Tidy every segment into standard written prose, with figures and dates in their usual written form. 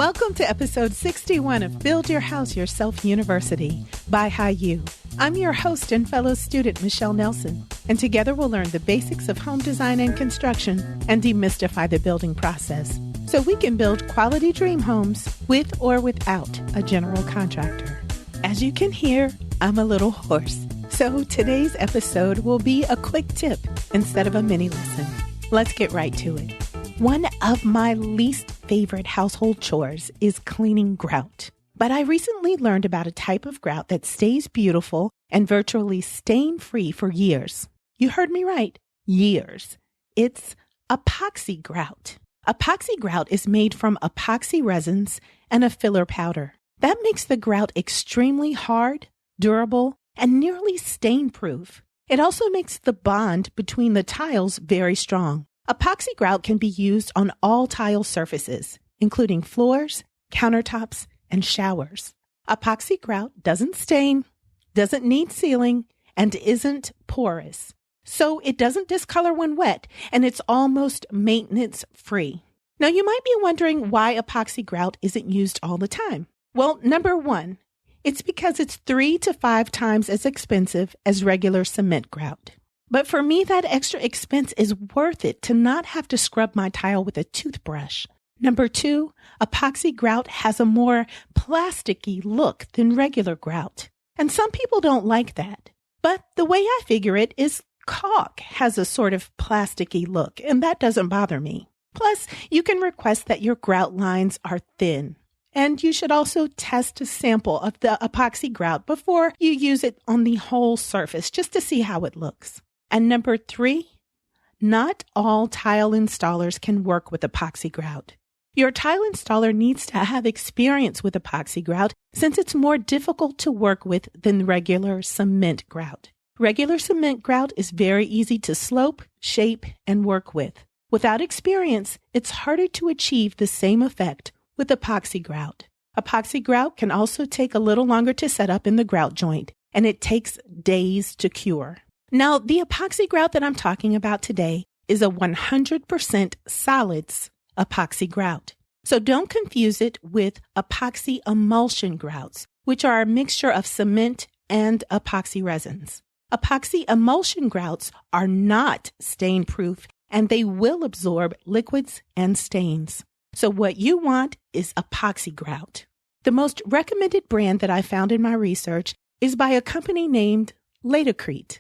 Welcome to episode 61 of Build Your House Yourself University by HiU. I'm your host and fellow student, Michelle Nelson, and together we'll learn the basics of home design and construction and demystify the building process so we can build quality dream homes with or without a general contractor. As you can hear, I'm a little hoarse, so today's episode will be a quick tip instead of a mini lesson. Let's get right to it. One of my least favorite household chores is cleaning grout. But I recently learned about a type of grout that stays beautiful and virtually stain-free for years. You heard me right, years. It's epoxy grout. Epoxy grout is made from epoxy resins and a filler powder. That makes the grout extremely hard, durable, and nearly stain-proof. It also makes the bond between the tiles very strong. Epoxy grout can be used on all tile surfaces, including floors, countertops, and showers. Epoxy grout doesn't stain, doesn't need sealing, and isn't porous. So it doesn't discolor when wet, and it's almost maintenance-free. Now you might be wondering why epoxy grout isn't used all the time. Well, number one, it's because it's 3 to 5 times as expensive as regular cement grout. But for me, that extra expense is worth it to not have to scrub my tile with a toothbrush. Number two, epoxy grout has a more plasticky look than regular grout. And some people don't like that. But the way I figure it is caulk has a sort of plasticky look, and that doesn't bother me. Plus, you can request that your grout lines are thin. And you should also test a sample of the epoxy grout before you use it on the whole surface just to see how it looks. And number three, not all tile installers can work with epoxy grout. Your tile installer needs to have experience with epoxy grout since it's more difficult to work with than regular cement grout. Regular cement grout is very easy to slope, shape, and work with. Without experience, it's harder to achieve the same effect with epoxy grout. Epoxy grout can also take a little longer to set up in the grout joint, and it takes days to cure. Now, the epoxy grout that I'm talking about today is a 100% solids epoxy grout. So don't confuse it with epoxy emulsion grouts, which are a mixture of cement and epoxy resins. Epoxy emulsion grouts are not stain-proof, and they will absorb liquids and stains. So what you want is epoxy grout. The most recommended brand that I found in my research is by a company named Latacrete.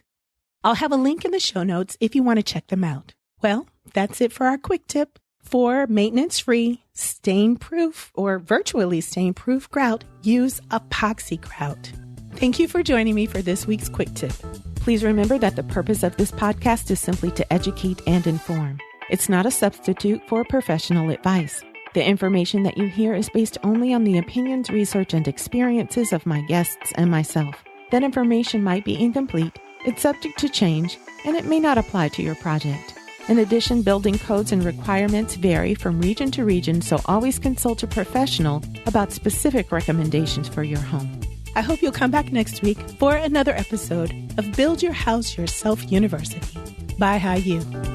I'll have a link in the show notes if you want to check them out. Well, that's it for our quick tip. For maintenance-free, stain-proof, or virtually stain-proof grout, use epoxy grout. Thank you for joining me for this week's quick tip. Please remember that the purpose of this podcast is simply to educate and inform. It's not a substitute for professional advice. The information that you hear is based only on the opinions, research, and experiences of my guests and myself. That information might be incomplete, it's subject to change, and it may not apply to your project. In addition, building codes and requirements vary from region to region, so always consult a professional about specific recommendations for your home. I hope you'll come back next week for another episode of Build Your House Yourself University by HiU.